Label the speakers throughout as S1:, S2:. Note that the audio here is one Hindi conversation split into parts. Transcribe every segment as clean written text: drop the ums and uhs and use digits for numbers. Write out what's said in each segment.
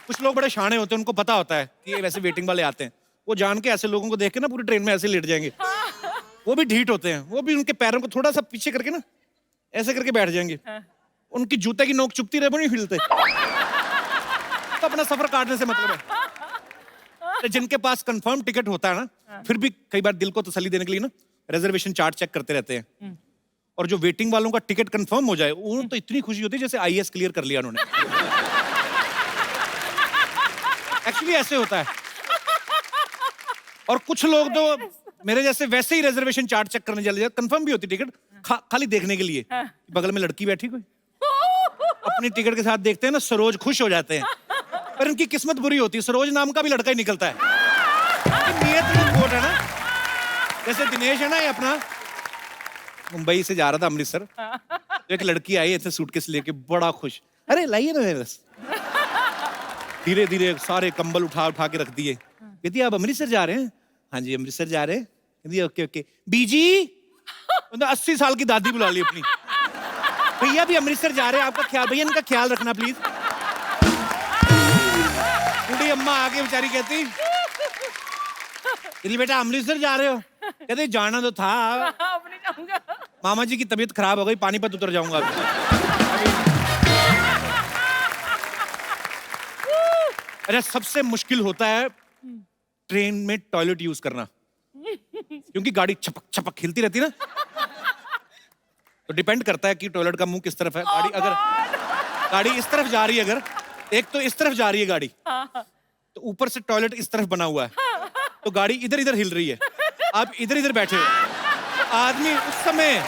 S1: कुछ लोग बड़े शाणे होते हैं, उनको पता होता है कि ये वैसे वेटिंग वाले आते हैं, वो जान के ऐसे लोगों को देख के ना पूरी ट्रेन में ऐसे लेट जाएंगे। वो भी ढीठ होते हैं, वो भी उनके पैरों को थोड़ा सा पीछे करके ना ऐसे करके बैठ जाएंगे। उनकी जूते की नोक चुभती रहे, वो नहीं हिलते। तो अपना सफर काटने से मतलब है। तो जिनके पास कंफर्म टिकट होता है ना, फिर भी कई बार दिल को तसल्ली देने के लिए ना रिजर्वेशन चार्ट चेक करते रहते हैं। और जो वेटिंग वालों का टिकट कंफर्म हो जाए, उन्हें तो इतनी खुशी होती है जैसे आईएएस क्लियर कर लिया उन्होंने। एक्चुअली ऐसे होता है। और कुछ लोग तो मेरे जैसे वैसे ही रिजर्वेशन चार्ट चेक करने चले जाते, कंफर्म भी होती टिकट, खाली देखने के लिए बगल में लड़की बैठी कोई, अपनी टिकट के साथ देखते हैं ना, सरोज खुश हो जाते हैं। पर इनकी किस्मत बुरी होती है, सरोज नाम का भी लड़का ही निकलता है। नियत में खोट है ना। जैसे दिनेश है ना, ये अपना मुंबई से जा रहा था अमृतसर, तो एक लड़की आई ऐसे सूटकेस लेके, बड़ा खुश, अरे लाइए ना मेरे बस। धीरे धीरे सारे कंबल उठा उठा के रख दिए। कहती आप अमृतसर जा रहे हैं? हाँ जी अमृतसर जा रहे हैं। कहती ओके ओके। बीजी 80 साल की दादी बुला ली अपनी, भैया भी अमृतसर जा रहे हैं, आपका ख्याल, भैया इनका ख्याल रखना प्लीज। बूढ़ी अम्मा आके बेचारी कहती, बेटा अमृतसर जा रहे हो? कहते जाना तो था, मामा जी की तबीयत खराब हो गई, पानीपत उतर जाऊंगा अभी। अच्छा, सबसे मुश्किल होता है ट्रेन में टॉयलेट यूज करना, क्योंकि गाड़ी छपक छपक हिलती रहती है ना। तो डिपेंड करता है कि टॉयलेट का मुंह किस तरफ है। गाड़ी अगर गाड़ी इस तरफ जा रही है, अगर एक तो इस तरफ जा रही है गाड़ी, तो ऊपर से टॉयलेट इस तरफ बना हुआ है, तो गाड़ी इधर इधर हिल रही है, आप इधर इधर बैठे हो, तो आदमी उस समय,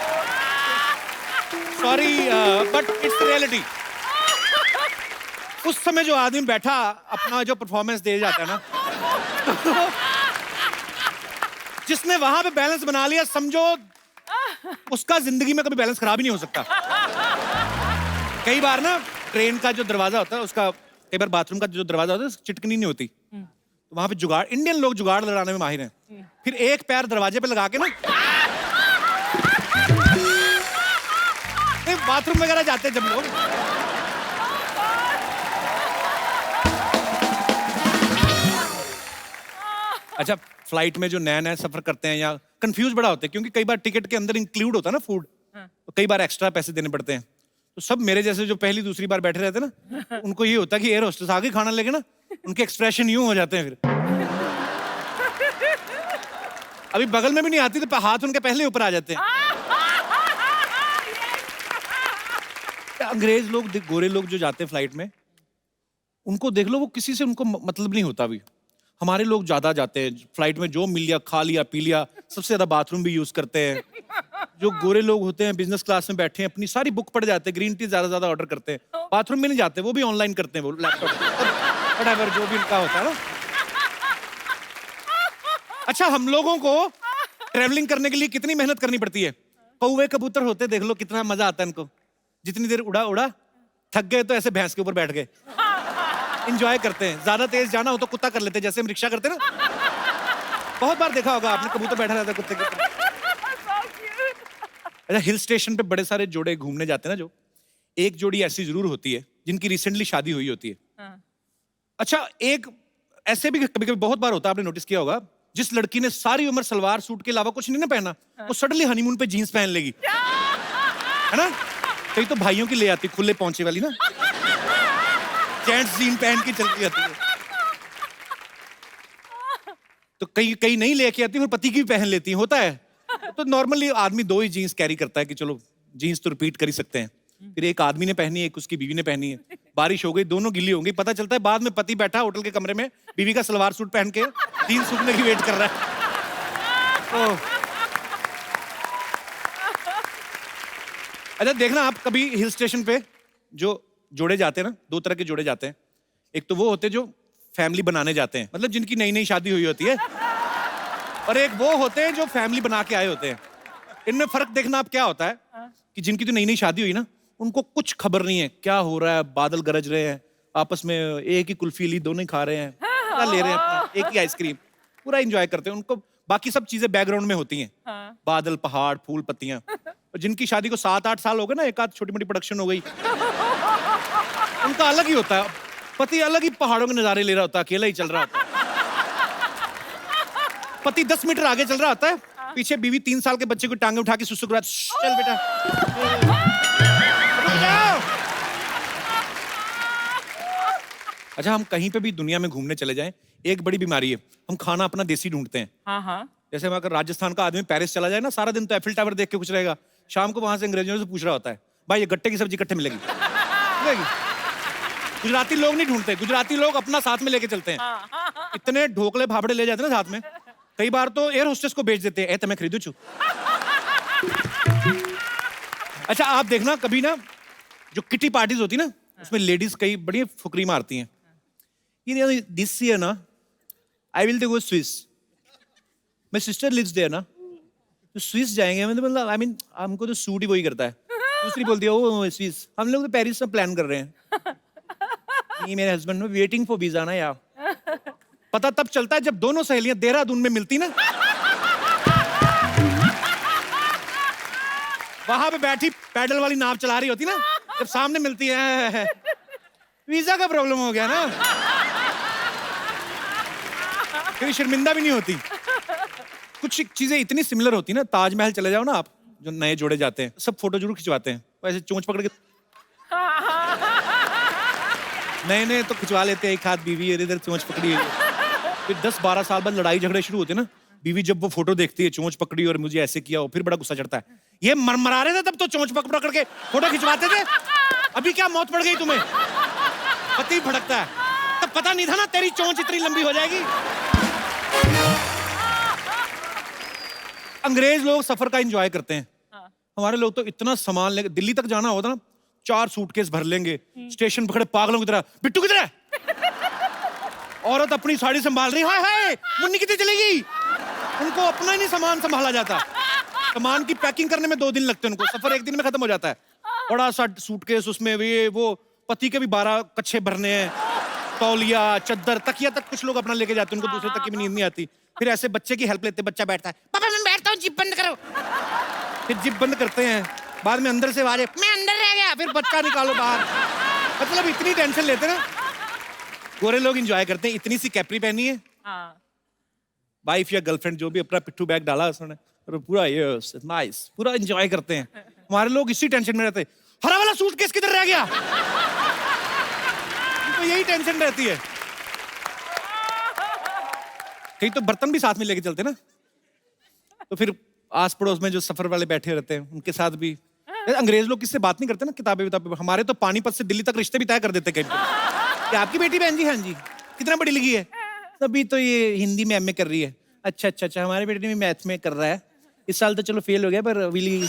S1: सॉरी बट इट्स रियलिटी, उस समय जो आदमी बैठा अपना जो परफॉर्मेंस दे जाता है ना, जिसने वहां पे बैलेंस बना लिया, समझो उसका जिंदगी में कभी बैलेंस खराब ही नहीं हो सकता। कई बार ना ट्रेन का जो दरवाजा होता है, उसका कई बार बाथरूम का जो दरवाजा होता है, चिटकनी नहीं होती, तो वहां पे जुगाड़, इंडियन लोग जुगाड़ लड़ाने में माहिर हैं। फिर एक पैर दरवाजे पे लगा के ना, बाथरूम वगैरह जाते हैं जब लोग, अच्छा फ्लाइट में जो नया नया सफर करते हैं या कंफ्यूज बड़ा होते हैं, क्योंकि कई बार टिकट के अंदर इंक्लूड होता है ना फूड, तो कई बार एक्स्ट्रा पैसे देने पड़ते हैं। तो सब मेरे जैसे जो पहली दूसरी बार बैठे रहते हैं ना, उनको ये होता है कि एयर होस्टेस आगे खाना लेके ना, उनके एक्सप्रेशन यूं हो जाते हैं। फिर अभी बगल में भी नहीं आती तो हाथ उनके पहले ऊपर आ जाते हैं। अंग्रेज लोग, गोरे लोग जो जाते हैं फ्लाइट में, उनको देख लो, वो किसी से उनको मतलब नहीं होता। अभी हमारे लोग ज्यादा जाते हैं फ्लाइट में, जो मिल लिया खा लिया पी लिया, सबसे ज्यादा बाथरूम भी यूज करते हैं। जो गोरे लोग होते हैं बिजनेस क्लास में बैठे हैं, अपनी सारी बुक पढ़ जाते हैं, ग्रीन टी ज्यादा ऑर्डर करते हैं, बाथरूम में नहीं जाते, वो भी ऑनलाइन करते हैं, वो लैपटॉप व्हाटएवर जो भी उनका होता है ना। अच्छा, हम लोगों को ट्रेवलिंग करने के लिए कितनी मेहनत करनी पड़ती है। कौवे कबूतर होते देख लो, कितना मजा आता है इनको, जितनी देर उड़ा उड़ा थक गए तो ऐसे भैंस के ऊपर बैठ गए, इंजॉय करते हैं। ज्यादा तेज जाना हो तो कुत्ता कर लेते हैं, जैसे हम रिक्शा करते हैं ना, बहुत बार देखा होगा आपने, कबूतर बैठा रहता है कुत्ते के ऊपर। अच्छा, हिल स्टेशन पे बड़े सारे जोड़े घूमने जाते हैं ना, जो एक जोड़ी ऐसी जरूर होती है जिनकी रिसेंटली शादी हुई होती है। अच्छा, एक ऐसे भी कभी कभी बहुत बार होता है, आपने नोटिस किया होगा, जिस लड़की ने सारी उम्र सलवार सूट के अलावा कुछ नहीं ना पहना, वो सडनली हनीमून पे जीन्स पहन लेगी, है ना। कई तो भाइयों की ले आती, खुले पहुंचे वाली ना, जेंट्स जीन पहन के चलती जाती है। तो कई नहीं लेके आती, और पति की भी पहन लेती है, होता है। तो नॉर्मली आदमी दो ही जीन्स कैरी करता है कि चलो जीन्स तो रिपीट कर ही सकते हैं। फिर एक आदमी ने पहनी है, एक उसकी बीवी ने पहनी है, बारिश हो गई, दोनों गिली होंगी, पता चलता है बाद में पति बैठा होटल के कमरे में, बीवी का सलवार सूट पहन के जीन्स सूखने की वेट कर रहा है। अच्छा, देखना आप कभी हिल स्टेशन पे जो जोड़े जाते हैं ना, दो तरह के जोड़े जाते हैं। एक तो वो होते हैं जो फैमिली बनाने जाते हैं, मतलब जिनकी नई नई शादी हुई होती है, और एक वो होते हैं जो फैमिली बना के आए होते हैं। इनमें फर्क देखना आप क्या होता है कि जिनकी तो नई नई शादी हुई ना, उनको कुछ खबर नहीं है क्या हो रहा है, बादल गरज रहे हैं, आपस में एक ही कुल्फी ली, दोनों ही खा रहे हैं, पूरा ले रहे हैं अपना, एक ही आइसक्रीम, पूरा एंजॉय करते हैं। उनको बाकी सब चीजें बैकग्राउंड में होती हैं, बादल, पहाड़, फूल, पत्तियां। और जिनकी शादी को 7-8 साल हो गए ना, एक आध छोटी मोटी प्रोडक्शन हो गई, उनका अलग ही होता है। पति अलग ही पहाड़ों के नजारे ले रहा होता है, अकेला ही चल रहा होता है। पति 10 मीटर आगे चल रहा होता है, पीछे बीवी 3 साल के बच्चे को टांगे उठा के सुसु करा, चल बेटा रुक जाओ। अच्छा, हम कहीं पे भी दुनिया में घूमने चले जाएं, एक बड़ी बीमारी है, हम खाना अपना देसी ढूंढते हैं।
S2: हाँ।
S1: जैसे अगर राजस्थान का आदमी पेरिस चला जाए ना, सारा दिन तो एफिल टावर देख के कुछ रहेगा, शाम को वहां से अंग्रेजों से पूछ रहा होता है, भाई ये गट्टे की सब्जी इकट्ठे मिलेगी? गुजराती लोग नहीं ढूंढते, गुजराती लोग अपना साथ में लेके चलते हैं। इतने ढोकले भाबड़े ले जाते हैं ना साथ में, कई बार तो एयर होस्टेस को बेच देते हैं, ए तुम्हें खरीदू छू। अच्छा, आप देखना कभी ना, जो किटी पार्टीज होती ना, उसमें लेडीज कई बड़ी फुकरी मारती हैं। ये दिस ईयर ना I will go Swiss, my sister lives there ना, तो स्विस जाएंगे, मतलब आई मीन हमको तो सूट ही वही करता है। दूसरी बोलती है ओ स्विस, हम लोग तो पेरिस में प्लान कर रहे हैं। ये मेरे हस्बैंड में वेटिंग फॉर वीजा ना यार। पता तब चलता है जब दोनों सहेलियां देहरादून में मिलती ना, वहां पे बैठी पैडल वाली नाव चला रही होती ना, जब सामने मिलती है, वीजा का प्रॉब्लम हो गया ना, फिर शर्मिंदा भी नहीं होती। कुछ चीजें इतनी सिमिलर होती ना, ताजमहल चले जाओ ना आप, जो नए जोड़े जाते हैं सब फोटो जरूर खिंचवाते हैं, वैसे चोंच पकड़ के नए तो खिंचवा लेते हैं, एक हाथ बीवी इधर चोंच पकड़ी है। फिर 10-12 साल बाद लड़ाई झगड़े शुरू होते हैं ना, बीवी जब वो फोटो देखती है चोंच पकड़ी और मुझे ऐसे किया हो, फिर बड़ा गुस्सा चढ़ता है। ये मरमरा रहे थे तब तो चोंच पकड़ के फोटो खिंचवाते थे, अभी क्या मौत पड़ गई तुम्हें? पति भड़कता है, तब पता नहीं था ना तेरी चोंच इतनी लंबी हो जाएगी। अंग्रेज लोग सफर का एंजॉय करते हैं, हमारे लोग तो इतना सामान लेंगे, दिल्ली तक जाना होता ना 4 सूटकेस भर लेंगे, स्टेशन पकड़े पागलों की तरह, बिट्टू किधर है? औरत अपनी साड़ी संभाल रही, हाय हाय मुन्नी कितनी चलेगी? उनको अपना ही नहीं सामान संभाला जाता। सामान की पैकिंग करने में 2 दिन लगते हैं उनको, सफर 1 दिन में खत्म हो जाता है। बड़ा सा सूटकेस, उसमें वो पति के भी 12 कच्छे भरने हैं, तौलिया, चद्दर, तकिया तक कुछ लोग अपना लेके जाते हैं, उनको दूसरे तक की भी नींद नहीं आती। फिर ऐसे बच्चे की हेल्प लेते, बच्चा बैठता है, पापा मैं बैठता हूँ, जिप बंद करो। फिर जिप बंद करते हैं, बाद में अंदर से आवाज, मैं अंदर रह गया, फिर बच्चा निकालो बाहर। मतलब इतनी टेंशन लेते ना। गोरे लोग एंजॉय करते हैं, इतनी सी कैपरी पहनी है, वाइफ या गर्लफ्रेंड जो भी, अपना पिट्ठू बैग डाला उसने, और पूरा ये नाइस, पूरा एंजॉय करते हैं। हमारे लोग इसी टेंशन में रहते हैं, हरा वाला सूटकेस किधर रह गया? तो यही टेंशन रहती है। कहीं तो बर्तन भी साथ में लेके चलते ना, तो फिर आस पड़ोस में जो सफर वाले बैठे रहते हैं उनके साथ भी। अंग्रेज लोग किससे बात नहीं करते ना, किताबें, हमारे तो पानीपत से दिल्ली तक रिश्ते भी तय कर देते कहीं पे। क्या आपकी बेटी बहन जी? हाँ जी। कितना पढ़ी लिखी है? अभी तो ये हिंदी में एमए कर रही है। अच्छा, हमारे बेटे भी मैथ में कर रहा है, इस साल तो चलो फेल हो गया, पर विली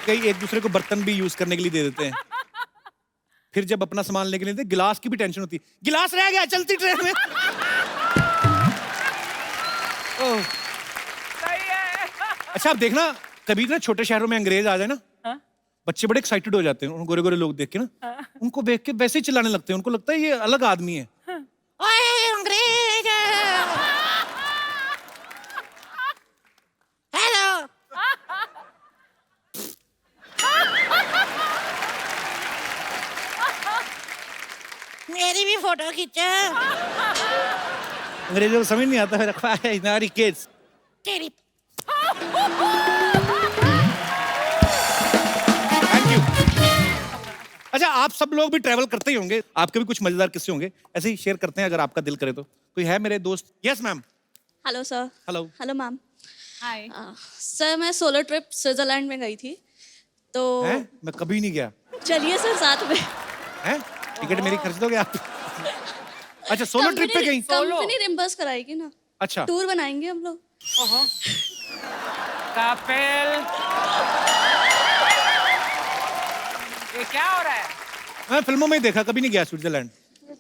S1: कई एक दूसरे को बर्तन भी यूज करने के लिए दे देते हैं। फिर जब अपना सामान लेके लेते, गिलास की भी टेंशन होती है, गिलास रह गया चलती ट्रेन में। अच्छा, आप देखना कभी ना छोटे शहरों में अंग्रेज आ जाए ना, बच्चे बड़े एक्साइटेड हो जाते हैं, गोरे गोरे लोग देख के ना, उनको देख के वैसे ही चिल्लाने लगते हैं, उनको लगता है ये अलग आदमी है। ओए अंग्रेज, हेलो। मेरी भी फोटो खींचो। अंग्रेजों को समझ नहीं आता है, रखवा है हमारी किड्स तेरी। अच्छा, आप सब लोग भी ट्रैवल करते ही होंगे, आपके भी कुछ मजेदार किस्से होंगे, ऐसे ही शेयर करते हैं अगर आपका दिल करे तो। कोई है मेरे दोस्त? Yes ma'am.
S3: Hello sir.
S1: Hello.
S3: Hello ma'am.
S2: Hi
S3: sir, मैं सोलो ट्रिप स्विट्जरलैंड में गई थी, तो
S1: मैं कभी नहीं गया।
S3: चलिए सर साथ में।
S1: हैं? टिकट मेरी खर्च दोगे आप? अच्छा, सोलो ट्रिप पे गई?
S3: कंपनी रिम्बर्स कराएगी ना।
S1: अच्छा,
S3: टूर बनाएंगे हम लोग।
S2: कपिल, ये क्या हो रहा है?
S1: मैं फिल्मों में ही देखा, कभी नहीं गया स्विट्जरलैंड।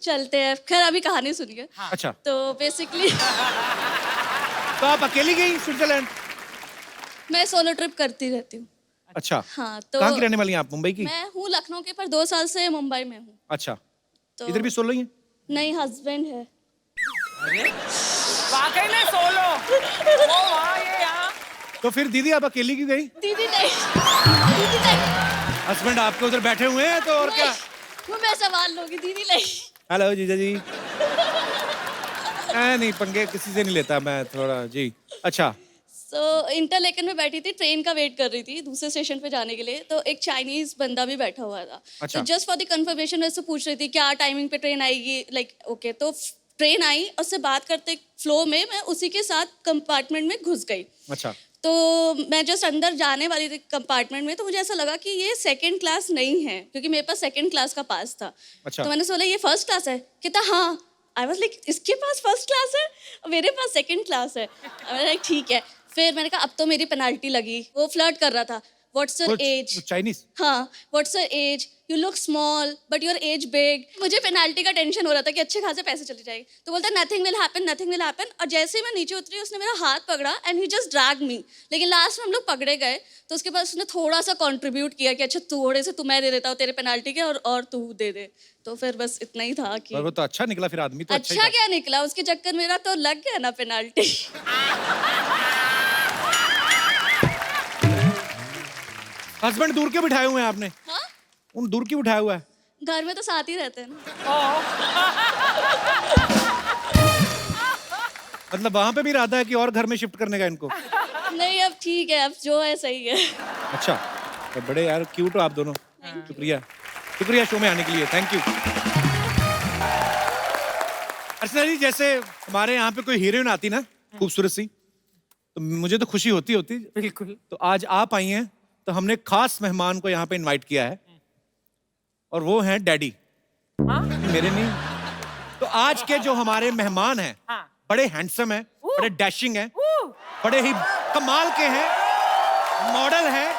S3: चलते हैं, खैर अभी कहानी सुनिए।
S1: अच्छा,
S3: तो बेसिकली
S1: तो आप अकेली गई स्विट्जरलैंड?
S3: मैं सोलो ट्रिप करती रहती हूँ।
S1: अच्छा,
S3: हाँ, तो
S1: कहाँ की रहने वाली हैं आप? मुंबई की?
S3: मैं हूँ लखनऊ की, पर 2 साल से मुंबई में हूँ।
S1: अच्छा,
S3: तो
S1: इधर भी सोलो ही है?
S3: नहीं, हस्बैंड है।
S2: वाकई में सोलो? वो वहाँ, ये यहाँ।
S1: तो फिर दीदी आप अकेली क्यों गई?
S3: दीदी नहीं, दीदी नहीं।
S1: हस्बैंड आपके उधर बैठे हुए हैं तो और क्या?
S3: मैं संभाल लूंगी दीदी लाई।
S1: हेलो जीजा जी। नहीं पंगे किसी से नहीं लेता मैं थोड़ा जी। अच्छा
S3: इंटरलेकन में बैठी थी, ट्रेन का वेट कर रही थी दूसरे स्टेशन पे जाने के लिए, तो एक चाइनीज बंदा भी बैठा हुआ था।
S1: अच्छा।
S3: तो जस्ट फॉर द कंफर्मेशन वैसे पूछ रही थी क्या टाइमिंग पे ट्रेन आएगी, लाइक ओके। तो ट्रेन आई, उससे बात करते फ्लो में मैं उसी के साथ कंपार्टमेंट में घुस गई।
S1: अच्छा।
S3: तो मैं जस्ट अंदर जाने वाली थी कंपार्टमेंट में, तो मुझे ऐसा लगा कि ये सेकंड क्लास नहीं है, क्योंकि मेरे पास सेकंड क्लास का पास था।
S1: अच्छा।
S3: तो मैंने बोला ये फर्स्ट क्लास है, कहता हाँ। आई वाज लाइक इसके पास फर्स्ट क्लास है और मेरे पास सेकंड क्लास है। मैंने लाइक ठीक है। फिर मैंने कहा अब तो मेरी पेनाल्टी लगी। वो फ्लर्ट कर रहा था, व्हाट्स योर एज।
S1: चाइनीज।
S3: हाँ, what's your age, you look small but your age big. मुझे पेनाल्टी का टेंशन हो रहा था कि अच्छे खासे पैसे चले जाएंगे। तो बोलता nothing will happen, nothing will happen. और जैसे ही मैं नीचे उतरी उसने मेरा हाथ पकड़ा एंड ही जस्ट ड्रैग मी। लेकिन लास्ट में हम लोग पकड़े गए, तो उसके बाद उसने थोड़ा सा कंट्रीब्यूट किया कि अच्छा थोड़े से मैं दे देता हूँ तेरे पेनाल्टी के और तू दे दे। तो फिर बस इतना ही था कि
S1: पर वो तो अच्छा निकला फिर आदमी तो अच्छा ही
S3: अच्छा
S1: था।
S3: क्या निकला, उसके चक्कर मेरा तो लग गया ना पेनाल्टी।
S1: हस्बैंड दूर के बिठाए हुए हैं आपने?
S3: हाँ,
S1: उन दूर की बिठाया हुआ है?
S3: घर में तो साथ ही रहते हैं ना।
S1: मतलब वहां पे भी इरादा है कि और घर में शिफ्ट करने का इनको?
S3: नहीं अब ठीक है, अब जो है सही है।
S1: अच्छा तो बड़े यार क्यूट हो आप दोनों। शुक्रिया शुक्रिया शो में आने के लिए, थैंक यू। अर्चना जी जैसे हमारे यहाँ पे कोई हीरोइन आती ना खूबसूरत सी, तो मुझे तो खुशी होती।
S2: बिल्कुल।
S1: तो आज आप आई हैं तो हमने खास मेहमान को यहाँ पे इनवाइट किया है और वो हैं डैडी।
S2: हाँ?
S1: मेरे नहीं। तो आज के जो हमारे मेहमान हैं
S2: हाँ।
S1: बड़े हैंडसम हैं, बड़े डैशिंग हैं, बड़े ही कमाल के हैं, मॉडल हैं,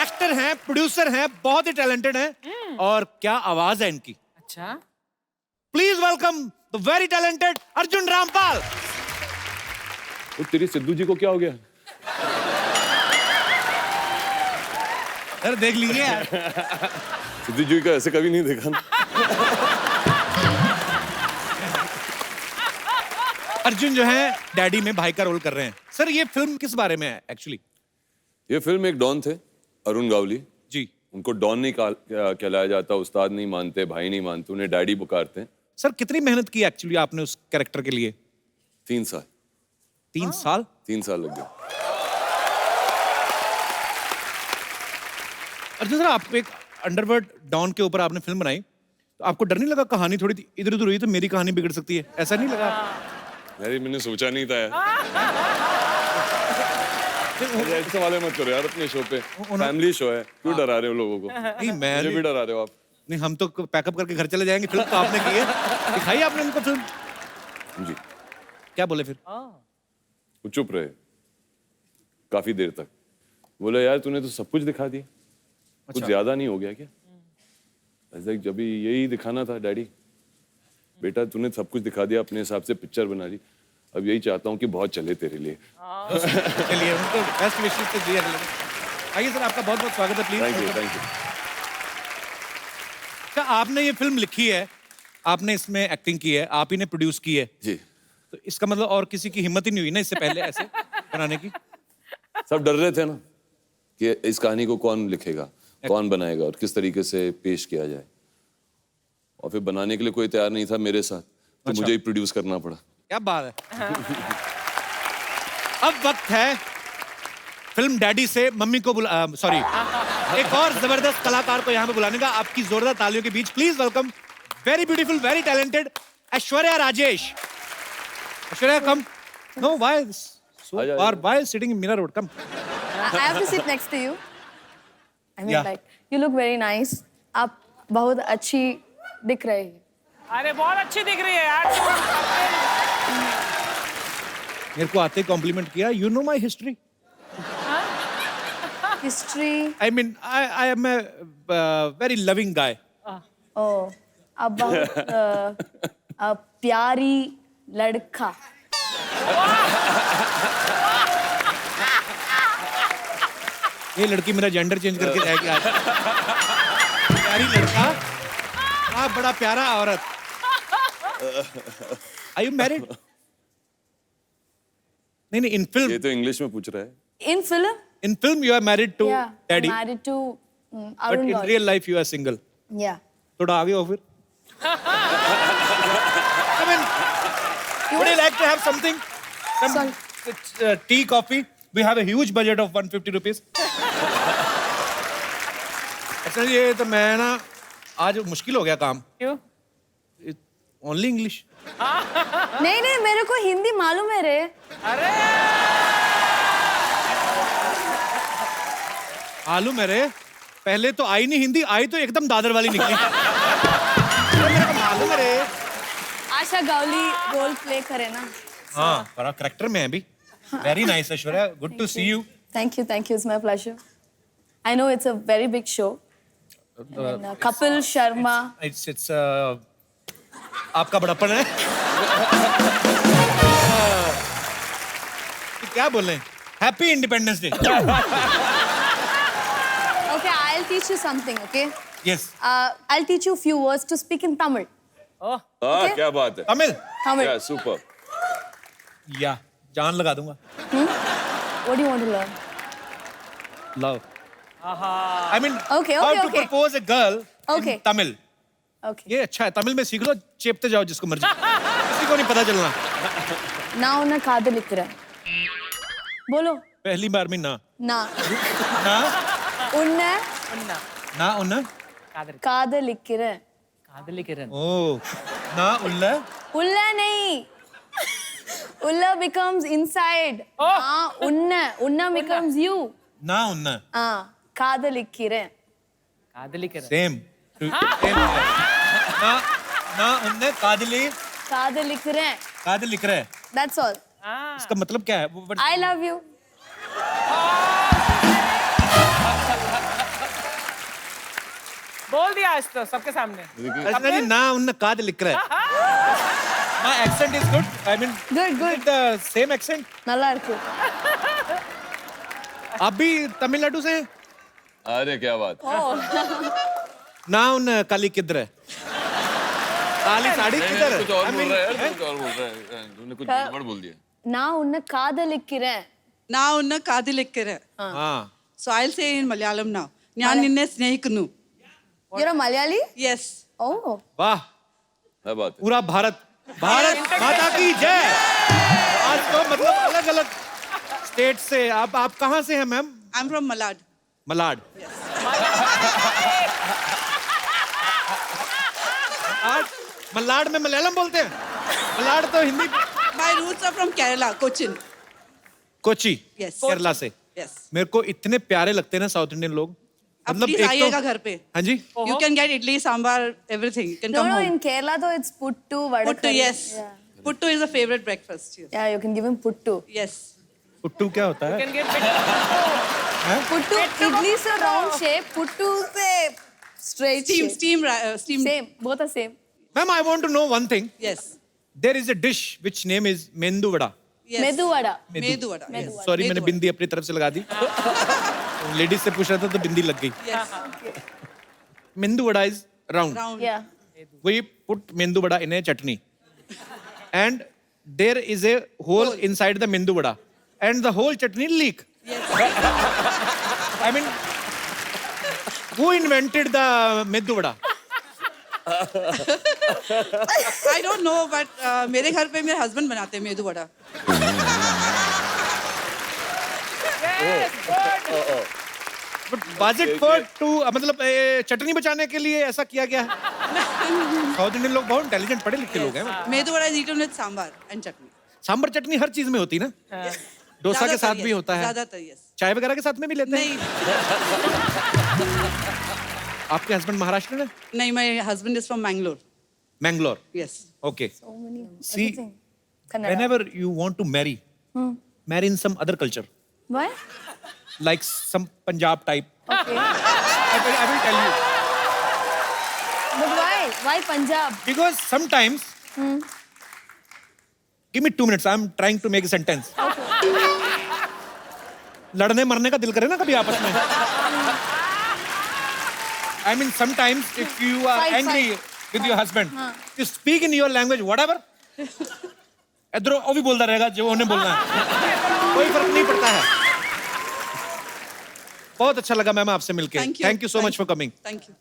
S1: एक्टर हैं, प्रोड्यूसर हैं, बहुत ही टैलेंटेड हैं और क्या आवाज है इनकी।
S2: अच्छा।
S1: Please welcome the very talented Arjun Rampal.
S4: तो तेरी सिद्धू जी को क्या हो गया?
S1: अरे देख लीजिए यार।
S4: सिद्धू जी का ऐसे कभी नहीं देखा ना।
S1: अर्जुन जो है डैडी में भाई का रोल कर रहे हैं। सर ये फिल्म किस बारे में है एक्चुअली?
S4: ये फिल्म एक डॉन थे, अरुण गावली
S1: जी।
S4: उनको डॉन नहीं कहलाया जाता, उस्ताद नहीं मानते, भाई नहीं मानते, उन्हें डैडी पुकारते हैं।
S1: सर कितनी मेहनत की एक्चुअली आपने उस कैरेक्टर के लिए?
S4: 3 साल।
S1: 3 साल?
S4: 3 साल लग गए।
S1: अर्जुन सर आप एक अंडरवर्ल्ड डॉन के ऊपर आपने फिल्म बनाई, तो आपको डर नहीं लगा कहानी थोड़ी इधर उधर हुई तो मेरी कहानी बिगड़ सकती है, ऐसा नहीं लगा?
S4: मैंने सोचा नहीं था यार। ऐसे सवाल मत करो यार अपने शो पे, फैमिली शो है, क्यों डरा रहे हो लोगों को?
S1: नहीं मैं
S4: मुझे भी डरा रहे हो आप।
S1: नहीं हम तो पैकअप करके घर चले जाएंगे। फिल्म तो आपने की है, दिखाई आपने उनको फिल्म?
S4: जी।
S1: क्या बोले फिर?
S4: वो चुप रहे काफी देर तक। बोले यार तूने तो सब कुछ दिखा दिया, कुछ ज्यादा नहीं हो गया क्या? ऐसा जब यही दिखाना था डैडी, बेटा तूने सब कुछ दिखा दिया, अपने हिसाब से पिक्चर बना ली, अब यही चाहता हूँ कि बहुत चले तेरे लिए।
S1: चलिए उनको बेस्ट विशेस तो दिया। आइए सर आपका बहुत बहुत स्वागत है, please.
S4: Thank you thank you.
S1: अच्छा आपने ये फिल्म लिखी है, आपने इसमें एक्टिंग की है, आप ही ने प्रोड्यूस की है,
S4: जी।
S1: तो इसका मतलब और किसी की हिम्मत ही नहीं हुई ना इससे पहले ऐसे बनाने की?
S4: सब डर रहे थे ना कि इस कहानी को कौन लिखेगा, कौन बनाएगा और किस तरीके से पेश किया जाए, और फिर बनाने के लिए कोई तैयार नहीं था मेरे साथ, तो मुझे ही प्रोड्यूस करना पड़ा।
S1: क्या बात है। अब वक्त है फिल्म डैडी से मम्मी को सॉरी एक और जबरदस्त कलाकार को यहाँ पे बुलाने का। आपकी जोरदार तालियों के बीच please welcome very beautiful very talented Aishwarya Rajesh. Aishwarya come. No why so far, why sitting in Mira Road? Come.
S5: I have to sit next to you. I mean,
S1: Yeah.
S5: like, you look very nice. आप बहुत अच्छी दिख रही है।
S2: अरे बहुत अच्छी दिख रही है यार।
S1: मेरे को आते ही कॉम्प्लीमेंट किया। You know my history?
S5: History.
S1: I mean, I am a very loving guy.
S5: Oh, आप बहुत प्यारी लड़का।
S1: ये लड़की मेरा जेंडर चेंज करके जाएगी आज। प्यारी लड़का, आप बड़ा प्यारा औरत। Are you married? नहीं इन फिल्म।
S4: ये तो इंग्लिश में पूछ रहा है।
S5: In film?
S1: In film you are married to
S5: Yeah.
S1: daddy.
S5: Married to
S1: But
S5: Arun
S1: in
S5: Gauri.
S1: real life you are single.
S5: Yeah.
S1: थोड़ा आगे हो फिर I mean, would you like to have something? Some tea, coffee? We have a huge budget of 150 rupees. अच्छा ये तो मैं ना आज मुश्किल हो गया काम.
S2: क्यों?
S1: Only English.
S5: नहीं नहीं मेरे को हिंदी मालूम है रे.
S2: अरे
S1: आलू मेरे पहले तो आई नहीं हिंदी, आई तो एकदम दादर वाली निकली. मेरे को मालूम है रे.
S5: आशा गावली रोल प्ले करे ना.
S1: हाँ बड़ा करेक्टर में है अभी. Very nice Aishwarya. Good to see you.
S5: Thank you. It's my pleasure. I know it's a very big show. And, Kapil Sharma.
S1: It's आपका बड़प्पन है. क्या बोल रहे हैं? Happy Independence Day.
S5: Okay, I'll teach you something. Okay.
S1: Yes.
S5: I'll teach you a few words to speak in Tamil.
S2: ओह
S4: हाँ क्या बात है.
S1: तमिल.
S5: Tamil.
S4: Yeah, super.
S1: या जान लगा दूंगा.
S5: What do you want to learn?
S1: Love. I mean,
S5: Okay,
S1: how
S5: okay,
S1: to
S5: okay.
S1: propose a girl
S5: Okay.
S1: in Tamil.
S5: Okay.
S1: ये अच्छा है. तमिल में सीख लो, चेपते जाओ जिसको मर्जी. किसी को नहीं पता चलना.
S5: நான் உன்னை காதலிக்கிறேன். बोलो.
S1: पहली बार में ना.
S5: ना.
S1: ना
S5: உன்னை
S2: उन्ना
S1: ना उन्ना.
S2: कादर
S5: காதலிக்கிறேன்.
S2: कादलिकिरन
S1: ओ ना उल्ला.
S5: उल्ला नहीं. Ulla becomes inside.
S2: Oh.
S5: हाँ उन्ना becomes you.
S1: ना उन्ना.
S5: हाँ காதலிக்கிறேன்.
S2: कादलिकिरन
S1: सेम. ना ना उन्ने कादली लिख रहे हैं.
S5: That's all.
S1: इसका मतलब क्या है? वो
S5: I love you.
S2: बोल दिया आज तो सबके सामने.
S1: ऐसा नहीं ना उन्ने काद लिख रहे हैं. My accent is good. I mean,
S5: Good.
S1: the same accent.
S5: நல்லா இருக்கு.
S1: आप भी तमिलनाडु से हैं?
S4: अरे क्या बात.
S1: ना उन काली किधर है? काली साड़ी किधर है?
S4: कुछ और
S1: I
S4: बोल
S1: mean,
S4: रहा है. कुछ और बोल रहा है. तूने कुछ गड़बड़ बोल दिया.
S5: நான் உன்னை காதலிக்கிறேன்.
S6: நான் உன்னை காதலிக்கிறேன்.
S1: हाँ.
S6: So I'll say in Malayalam now. ഞാൻ നിന്നെ സ്നേഹിക്കുന്നു.
S5: You're a Malayali?
S6: Yes.
S5: Oh.
S1: वाह.
S4: क्या बात है.
S1: पूरा भारत माता की जय. आज तो मतलब अलग अलग स्टेट से आप कहाँ से हैं ma'am?
S6: I'm from Malad.
S1: Malad. आज मलाड में मलयालम बोलते हैं. मलाड तो Hindi.
S6: My roots are from Kerala, Cochin.
S1: Kochi.
S6: Yes.
S1: Kerala से.
S6: Yes.
S1: मेरे को इतने प्यारे लगते हैं ना साउथ इंडियन लोग.
S6: अब प्लीज आइएगा घर पे.
S1: हाँ जी.
S6: You can get idli, sambar, everything. You can
S5: No,
S6: come
S5: no,
S6: home.
S5: in Kerala though it's puttu, vada
S6: Puttu,
S5: curry.
S6: yes.
S5: Yeah.
S6: Puttu is a favorite breakfast. Yes.
S5: Yeah, you can give him puttu.
S6: Yes.
S1: Puttu क्या होता है?
S2: Can get
S5: Puttu, idli is a round shape, puttu is a straight
S6: Steam,
S5: shape.
S6: steam.
S5: Same, both are same.
S1: Ma'am I want to know one thing.
S6: Yes.
S1: There is a dish which name is medu vada.
S6: Yes.
S5: Medu vada.
S6: Medu vada. Yes.
S1: Sorry मैंने बिंदी अपनी तरफ से लगा दी. लेडीज से पूछ रहा था तो बिंदी लग गई.
S6: Yes.
S1: मेंदू vada is round.
S6: Round.
S5: Yeah.
S1: We put mendu vada in a chutney, and there is a hole inside the mendu vada, and the whole chutney leak. I mean, who invented the mendu vada?
S6: I don't know, but मेरे घर पे मेरे husband बनाते हैं medu vada.
S1: But was it for to मतलब चटनी बचाने के लिए ऐसा किया गया है? साउथ इंडियन लोग बहुत इंटेलिजेंट पढ़े लिखे लोग हैं.
S6: Medu vada is eaten with sambar and chutney.
S1: Sambar चटनी हर चीज में होती है ना. डोसा के साथ भी होता है.
S6: ज़्यादातर yes.
S1: चाय वगैरह के साथ में भी लेते हैं.
S6: नहीं
S1: आपके हस्बैंड महाराष्ट्र में?
S6: नहीं, my husband is from Mangalore.
S1: Mangalore.
S6: Yes.
S1: Okay.
S5: So many.
S1: See,
S5: Everything. Kannada.
S1: whenever you want to marry, marry in some other culture,
S5: Why?
S1: like some Punjab type.
S5: Okay.
S1: I will tell you.
S5: But why? Why Punjab?
S1: Because sometimes, give me 2 minutes, I'm trying to make a sentence. लड़ने मरने का दिल करे ना कभी आपस में. I mean, sometimes if you are
S5: Fight,
S1: angry with your husband, you speak in your language, whatever. इधर वो भी बोलता रहेगा जो उन्हें बोलना है. कोई फर्क नहीं पड़ता है. बहुत अच्छा लगा मैम आपसे मिलके.
S6: Thank you.
S1: Thank you so much for coming.
S6: Thank you.